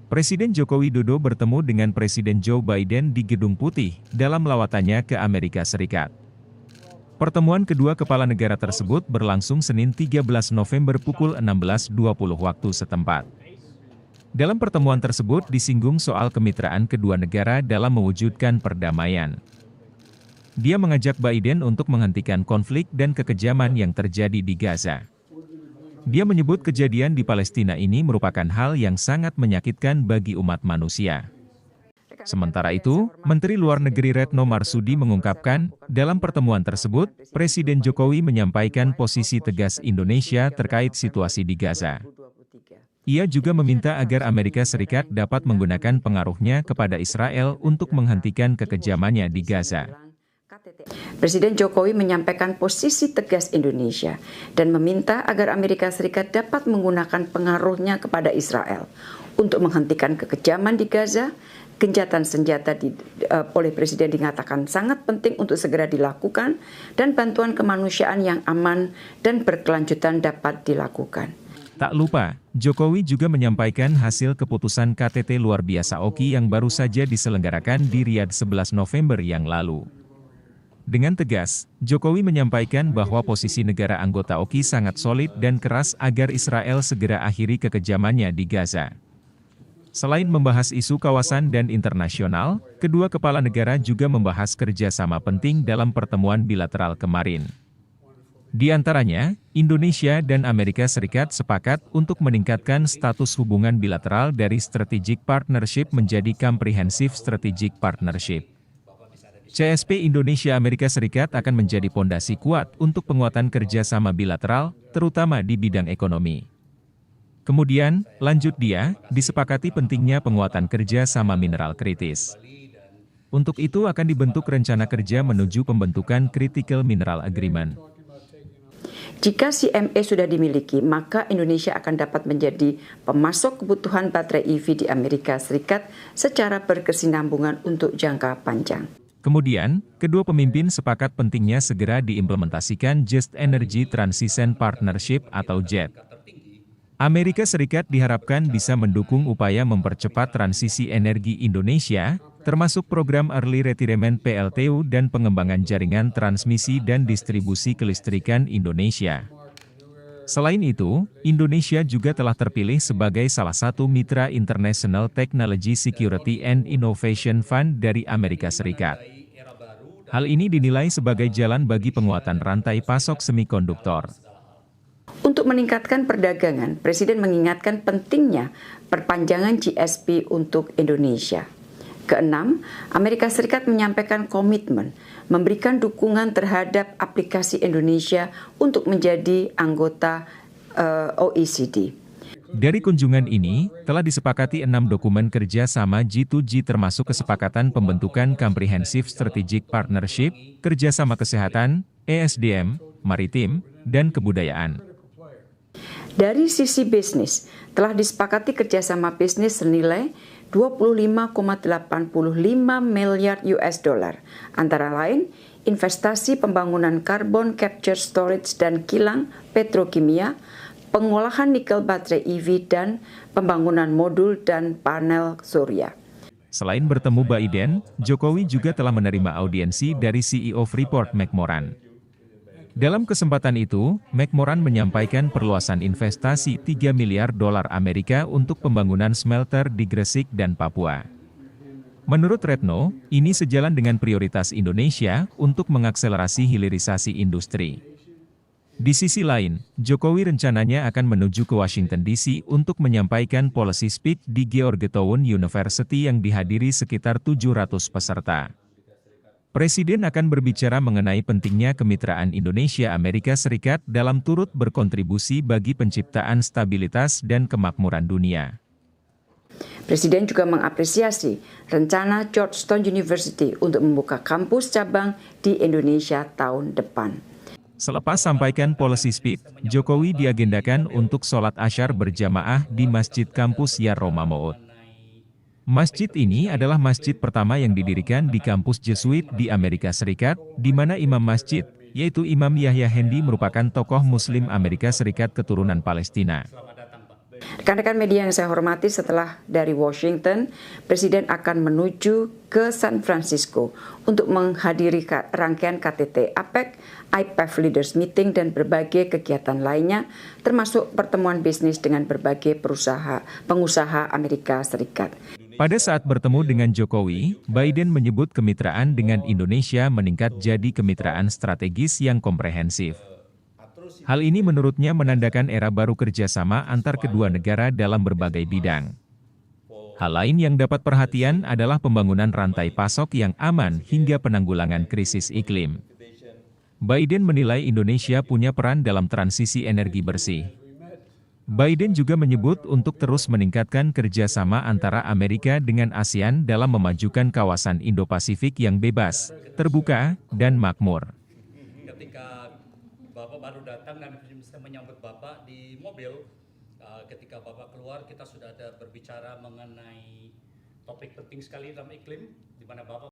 Presiden Joko Widodo bertemu dengan Presiden Joe Biden di Gedung Putih dalam lawatannya ke Amerika Serikat. Pertemuan kedua kepala negara tersebut berlangsung Senin 13 November pukul 16.20 waktu setempat. Dalam pertemuan tersebut disinggung soal kemitraan kedua negara dalam mewujudkan perdamaian. Dia mengajak Biden untuk menghentikan konflik dan kekejaman yang terjadi di Gaza. Dia menyebut kejadian di Palestina ini merupakan hal yang sangat menyakitkan bagi umat manusia. Sementara itu, Menteri Luar Negeri Retno Marsudi mengungkapkan, dalam pertemuan tersebut, Presiden Jokowi menyampaikan posisi tegas Indonesia terkait situasi di Gaza. Ia juga meminta agar Amerika Serikat dapat menggunakan pengaruhnya kepada Israel untuk menghentikan kekejamannya di Gaza. Presiden Jokowi menyampaikan posisi tegas Indonesia dan meminta agar Amerika Serikat dapat menggunakan pengaruhnya kepada Israel untuk menghentikan kekejaman di Gaza. Gencatan senjata oleh Presiden dinyatakan sangat penting untuk segera dilakukan dan bantuan kemanusiaan yang aman dan berkelanjutan dapat dilakukan. Tak lupa, Jokowi juga menyampaikan hasil keputusan KTT luar biasa OKI yang baru saja diselenggarakan di Riyadh 11 November yang lalu. Dengan tegas, Jokowi menyampaikan bahwa posisi negara anggota OKI sangat solid dan keras agar Israel segera akhiri kekejamannya di Gaza. Selain membahas isu kawasan dan internasional, kedua kepala negara juga membahas kerjasama penting dalam pertemuan bilateral kemarin. Di antaranya, Indonesia dan Amerika Serikat sepakat untuk meningkatkan status hubungan bilateral dari Strategic Partnership menjadi Comprehensive Strategic Partnership. CSP Indonesia-Amerika Serikat akan menjadi pondasi kuat untuk penguatan kerjasama bilateral, terutama di bidang ekonomi. Kemudian, lanjut dia, disepakati pentingnya penguatan kerja sama mineral kritis. Untuk itu akan dibentuk rencana kerja menuju pembentukan Critical Mineral Agreement. Jika CME sudah dimiliki, maka Indonesia akan dapat menjadi pemasok kebutuhan baterai EV di Amerika Serikat secara berkesinambungan untuk jangka panjang. Kemudian, kedua pemimpin sepakat pentingnya segera diimplementasikan Just Energy Transition Partnership atau JET. Amerika Serikat diharapkan bisa mendukung upaya mempercepat transisi energi Indonesia, termasuk program Early Retirement PLTU dan pengembangan jaringan transmisi dan distribusi kelistrikan Indonesia. Selain itu, Indonesia juga telah terpilih sebagai salah satu mitra International Technology Security and Innovation Fund dari Amerika Serikat. Hal ini dinilai sebagai jalan bagi penguatan rantai pasok semikonduktor. Untuk meningkatkan perdagangan, Presiden mengingatkan pentingnya perpanjangan GSP untuk Indonesia. Keenam, Amerika Serikat menyampaikan komitmen memberikan dukungan terhadap aplikasi Indonesia untuk menjadi anggota OECD. Dari kunjungan ini, telah disepakati 6 dokumen kerja sama G2G termasuk kesepakatan pembentukan Comprehensive Strategic Partnership, kerjasama kesehatan, ESDM, maritim, dan kebudayaan. Dari sisi bisnis, telah disepakati kerjasama bisnis senilai 25,85 miliar US dollar, antara lain investasi pembangunan carbon capture storage dan kilang petrokimia, pengolahan nikel baterai EV dan pembangunan modul dan panel surya. Selain bertemu Biden, Jokowi juga telah menerima audiensi dari CEO Freeport McMoran. Dalam kesempatan itu, McMoran menyampaikan perluasan investasi 3 miliar dolar Amerika untuk pembangunan smelter di Gresik dan Papua. Menurut Retno, ini sejalan dengan prioritas Indonesia untuk mengakselerasi hilirisasi industri. Di sisi lain, Jokowi rencananya akan menuju ke Washington DC untuk menyampaikan policy speech di Georgetown University yang dihadiri sekitar 700 peserta. Presiden akan berbicara mengenai pentingnya kemitraan Indonesia-Amerika Serikat dalam turut berkontribusi bagi penciptaan stabilitas dan kemakmuran dunia. Presiden juga mengapresiasi rencana Georgetown University untuk membuka kampus cabang di Indonesia tahun depan. Selepas sampaikan policy speech, Jokowi diagendakan untuk sholat asyar berjamaah di Masjid Kampus Ya Roma Maud. Masjid ini adalah masjid pertama yang didirikan di kampus Jesuit di Amerika Serikat, di mana imam masjid, yaitu Imam Yahya Hendy merupakan tokoh Muslim Amerika Serikat keturunan Palestina. Rekan-rekan media yang saya hormati, setelah dari Washington, Presiden akan menuju ke San Francisco untuk menghadiri rangkaian KTT APEC, IPEF Leaders Meeting, dan berbagai kegiatan lainnya, termasuk pertemuan bisnis dengan berbagai pengusaha Amerika Serikat. Pada saat bertemu dengan Jokowi, Biden menyebut kemitraan dengan Indonesia meningkat jadi kemitraan strategis yang komprehensif. Hal ini menurutnya menandakan era baru kerjasama antar kedua negara dalam berbagai bidang. Hal lain yang dapat perhatian adalah pembangunan rantai pasok yang aman hingga penanggulangan krisis iklim. Biden menilai Indonesia punya peran dalam transisi energi bersih. Biden juga menyebut untuk terus meningkatkan kerjasama antara Amerika dengan ASEAN dalam memajukan kawasan Indo-Pasifik yang bebas, terbuka, dan makmur. Ketika Bapak baru datang dan saya menyambut Bapak di mobil, ketika Bapak keluar kita sudah ada berbicara mengenai topik penting sekali dalam iklim, di mana Bapak